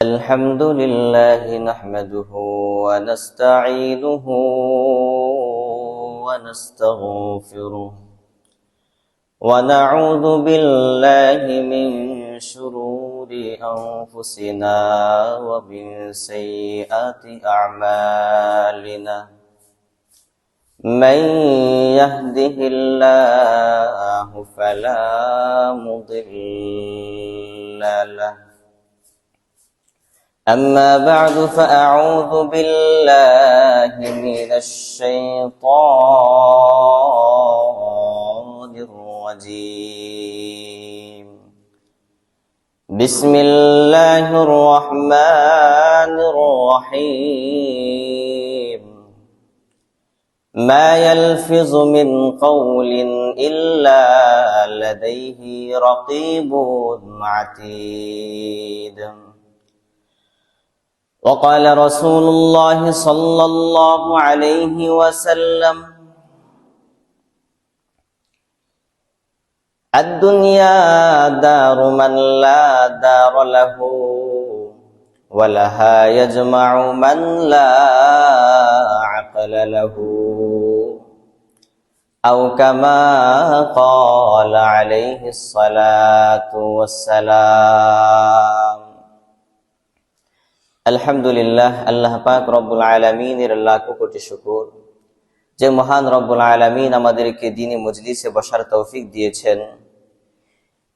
الحمد لله نحمده ونستعينه ونستغفره ونعوذ بالله من شرور أنفسنا ومن سيئات أعمالنا من يهده الله فلا مضل له أما بعد فأعوذ بالله من الشيطان الرجيم بسم الله الرحمن الرحيم ما يلفظ من قول إلا لديه رقيب عتيد وقال رسول الله صلى الله عليه وسلم الدنيا دار من لا دار له ولها يجمع من لا عقل له أو كما قال عليه الصلاة والسلام আলহামদুলিল্লাহ, আল্লাহ পাক রব্বুল আলামিনের লাখ কোটি শুকর যে মহান রব্বুল আলামিন আমাদেরকে দ্বীনি মজলিসে বসার তৌফিক দিয়েছেন।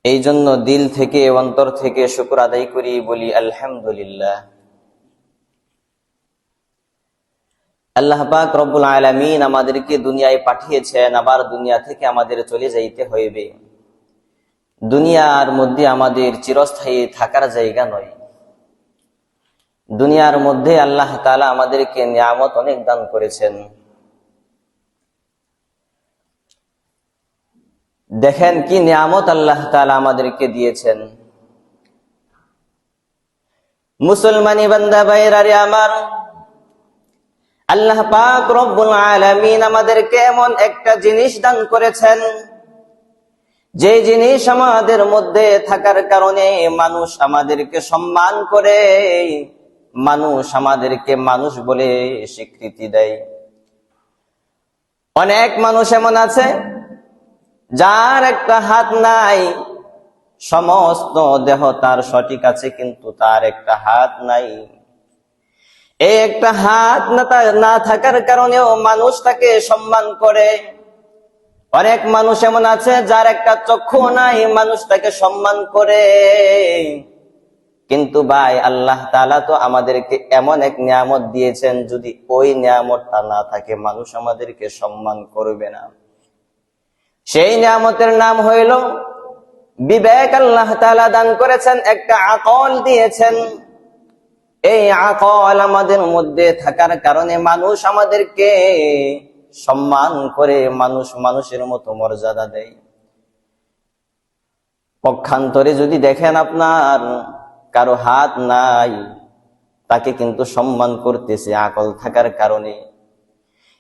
এই জন্য দিল থেকে অন্তর থেকে শুকর আদায় করি, বলি আলহামদুলিল্লাহ। আল্লাহ পাক রব্বুল আলামিন আমাদেরকে দুনিয়ায় পাঠিয়েছেন, আবার দুনিয়া থেকে আমাদের চলে যাইতে হইবে। দুনিয়ার মধ্যে আমাদের চিরস্থায়ী থাকার জায়গা নয়। দুনিয়ার মধ্যে আল্লাহ তাআলা আমাদেরকে নিয়ামত অনেক দান করেছেন। দেখেন কি নিয়ামত আল্লাহ তাআলা আমাদেরকে দিয়েছেন। মুসলমানি বান্দা ভাইরারে আমার, আল্লাহ পাক রব্বুল আলামিন আমাদেরকে এমন একটা জিনিস দান করেছেন, যে জিনিস আমাদের মধ্যে থাকার কারণে মানুষ আমাদেরকে সম্মান করে, মানুষ আমাদেরকে মানুষ বলে স্বীকৃতি দেয়। অনেক মানুষ এমন আছে যার একটা হাত নাই, সমস্ত দেহ তার সঠিক আছে, কিন্তু তার একটা হাত নাই। এই একটা হাত না থাকার কারণেও মানুষ তাকে সম্মান করে। অনেক মানুষ এমন আছে যার একটা চক্ষু নাই, মানুষ তাকে সম্মান করে। কিন্তু ভাই, আল্লাহ তাআলা তো আমাদেরকে এমন এক নিয়ামত দিয়েছেন, যদি ওই নিয়ামতটা না থাকে মানুষ আমাদেরকে সম্মান করবে না। সেই নিয়ামতের নাম হইল বিবেক। আল্লাহ তাআলা দান করেছেন, একটা আকল দিয়েছেন। এই আকল আমাদের মধ্যে থাকার কারণে মানুষ আমাদেরকে সম্মান করে, মানুষ মানুষের মতো মর্যাদা দেয়। পক্ষান্তরে যদি দেখেন আপনার কারো হাত নাই, তাকে কিন্তু সম্মান করতেছে আকল থাকার কারণে।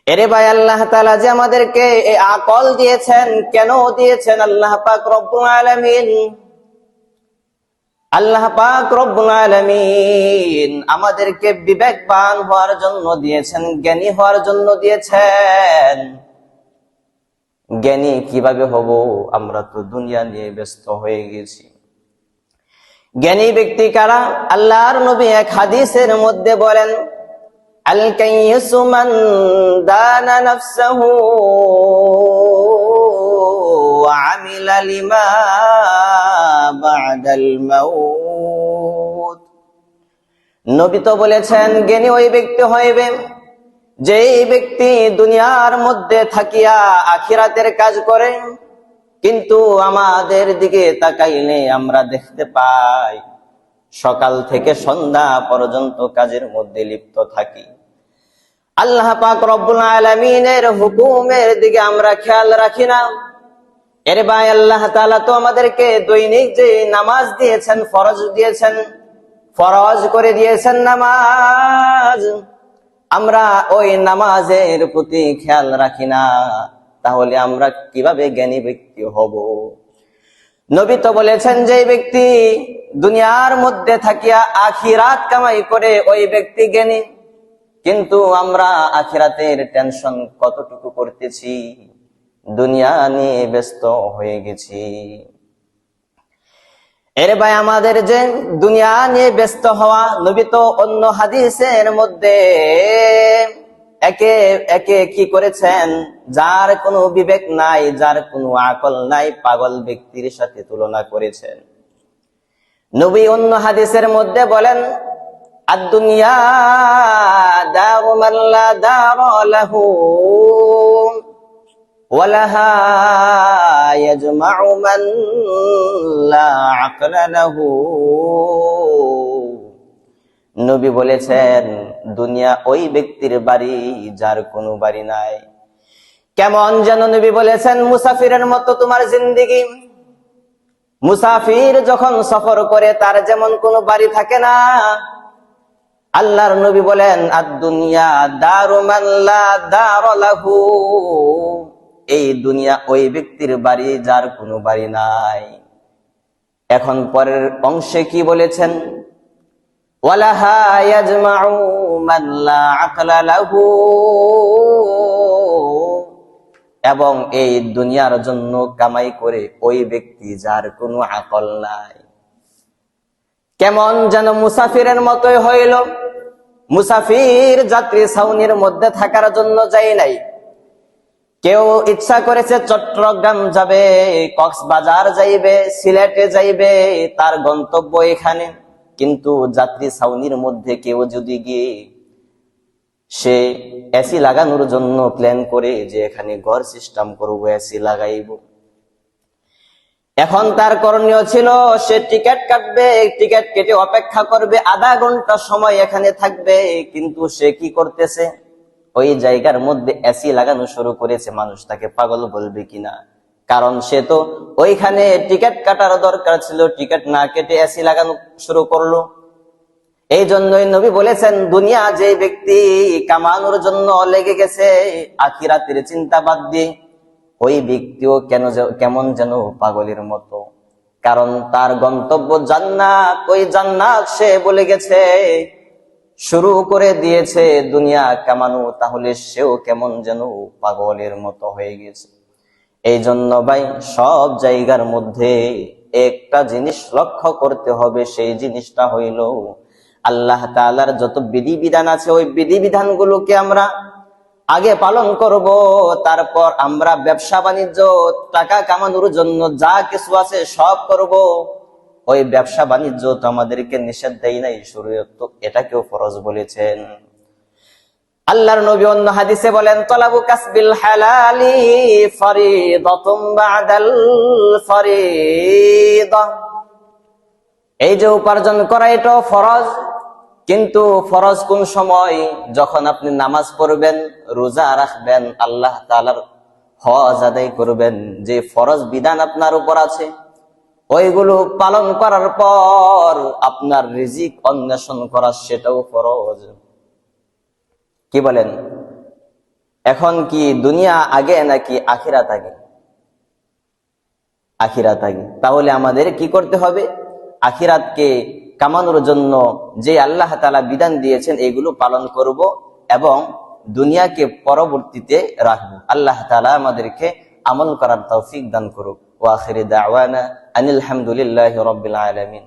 এরে ভাই, আল্লাহ তাআলা যে আমাদেরকে এই আকল দিয়েছেন, কেন দিয়েছেন? আল্লাহ পাক রব্বুল আলামিন আমাদেরকে বিবেকবান হওয়ার জন্য দিয়েছেন, জ্ঞানী হওয়ার জন্য দিয়েছেন। জ্ঞানী কিভাবে হব? আমরা তো দুনিয়া নিয়ে ব্যস্ত হয়ে গেছি। জ্ঞানী ব্যক্তি কারা? আল্লাহর নবী এক হাদিসের মধ্যে বলেন, আল কাইয়িসু মান দানা নাফসাহু ওয়া আমিলা লিমা বা'দাল মাউত। নবী তো বলেছেন, জ্ঞানী ওই ব্যক্তি হইবে যেই ব্যক্তি দুনিয়ার মধ্যে থাকিয়া আখিরাতের কাজ করে। কিন্তু আমাদের দিকে তাকাইলে আমরা দেখতে পাই সকাল থেকে সন্ধ্যা পর্যন্ত কাজের মধ্যে লিপ্ত থাকি। আল্লাহ পাক রব্বুল আলামিনের হুকুমের দিকে আমরা খেয়াল রাখি না। এর ভাই, আল্লাহ তাআলা তো আমাদেরকে দৈনিক যে নামাজ দিয়েছেন, ফরজ দিয়েছেন, ফরজ করে দিয়েছেন নামাজ, আমরা ওই নামাজের প্রতি খেয়াল রাখি না। তাহলে আমরা কিভাবে জ্ঞানী ব্যক্তি হব? নবী তো বলেছেন যে ব্যক্তি দুনিয়ার মধ্যে থাকিয়া আখিরাত কামাই করে ওই ব্যক্তি জ্ঞানী। কিন্তু আমরা আখিরাতের টেনশন কতটুকু করতেছি, দুনিয়া নিয়ে ব্যস্ত হয়ে গেছি। এর ভাই আমাদের যে দুনিয়া নিয়ে ব্যস্ত হওয়া, নবী তো অন্য হাদিসের মধ্যে একে একে কি করেছেন, যার কোনো বিবেক নাই, যার কোনো আকল নাই, পাগল ব্যক্তির সাথে তুলনা করেছেন। নবী অন্য হাদিসের মধ্যে বলেন, আদ-দুনিয়া দারু মান লা দারা লাহু ওয়া লাহা ইয়াজমাউ মান লা আকলা লাহু। নবী বলেছেন, দুনিয়া ওই ব্যক্তির বাড়ি যার কোনো বাড়ি নাই। কেমন যেন নবী বলেছেন, মুসাফিরের মতো তোমার জিন্দেগি। মুসাফির যখন সফর করে তার যেমন কোনো বাড়ি থাকে না, আল্লাহর নবী বলেন, আদ-দুনিয়া দারু মান লা দারা লাহু, এই দুনিয়া ওই ব্যক্তির বাড়ি যার কোনো বাড়ি নাই। এখন পরের অংশে কি বলেছেন, ওয়ালাহা ইয়াজমাউ মান লা আকলা লাহু, এবং এই দুনিয়ার জন্য কামাই করে ওই ব্যক্তি যার কোনো আকল নাই। কেমন যেন মুসাফিরের মতোই হইল। মুসাফির যাত্রী ছাউনির মধ্যে থাকার জন্য যায় নাই। কেউ ইচ্ছা করেছে চট্টগ্রাম যাবে, কক্সবাজার যাইবে, সিলেটে যাইবে, তার গন্তব্য এখানে। কিন্তু যাত্রী ছাউনির মধ্যে কেউ যদি গিয়ে সে এসি লাগানোর জন্য প্ল্যান করে যে এখানে ঘর সিস্টেম করবো, এসি লাগাইব, এখন তার করণীয় ছিল সে টিকিট কাটবে, টিকিট কেটে অপেক্ষা করবে, আধা ঘন্টা সময় এখানে থাকবে। কিন্তু সে কি করতেছে, ওই জায়গার মধ্যে এসি লাগানো শুরু করেছে। মানুষ তাকে পাগল বলবে কিনা, কারণ সে তো ওইখানে টিকিট কাটার দরকার ছিল, টিকিট না কেটে এসি লাগানো শুরু করলো। এই জন্যই নবী বলেছেন, দুনিয়া যে ব্যক্তি কামানোর জন্য লেগে গেছে আখিরাতের চিন্তা বাদ দিয়ে, ওই ব্যক্তিও কেমন যেন পাগলের মতো। কারণ তার গন্তব্য জান্নাত, ওই জান্নাত সে বলে গেছে, শুরু করে দিয়েছে দুনিয়া কামানো, তাহলে সেও কেমন যেন পাগলের মতো হয়ে গেছে। এই জন্য ভাই সব জায়গার মধ্যে একটা জিনিস লক্ষ্য করতে হবে, সেই জিনিসটা হইল আল্লাহ তাআলার যত বিধিবিধান আছে ওই বিধিবিধানগুলোকে আমরা আগে পালন করব। তারপর আমরা ব্যবসা বাণিজ্য, টাকা কামানোর জন্য যা কিছু আছে সব করব। ওই ব্যবসা বাণিজ্য তো আমাদেরকে নিষেধ দেয় নাই, শরীয়ত তো এটাকেও ফরজ বলেছেন। আল্লাহর নবী অন্য হাদিসে বলেন, তলাবু কাসবিল হালালি ফরিদাতুম বাদাল ফরিদা, এই যে উপার্জন করা এটাও ফরজ। কিন্তু ফরজ কোন সময়, যখন আপনি নামাজ পড়বেন, রোজা রাখবেন, আল্লাহ তাআলার হজ আদায় করবেন, যে ফরজ বিধান আপনার উপর আছে ওইগুলো পালন করার পর আপনার রিজিক অন্বেষণ করা সেটাও ফরজ। কি বলেন? এখন কি দুনিয়া আগে নাকি আখিরাত আগে? আখিরাত আগে। তাহলে আমাদের কি করতে হবে? আখিরাতকে কামানোর জন্য যে আল্লাহ তাআলা বিধান দিয়েছেন এগুলো পালন করব এবং দুনিয়াকে পরবর্তীতে রাখবো। আল্লাহ তাআলা আমাদেরকে আমল করার তৌফিক দান করুক। ওয়া আখিরি দাওয়ানা আনিল হামদুলিল্লাহি রাব্বিল আলামিন।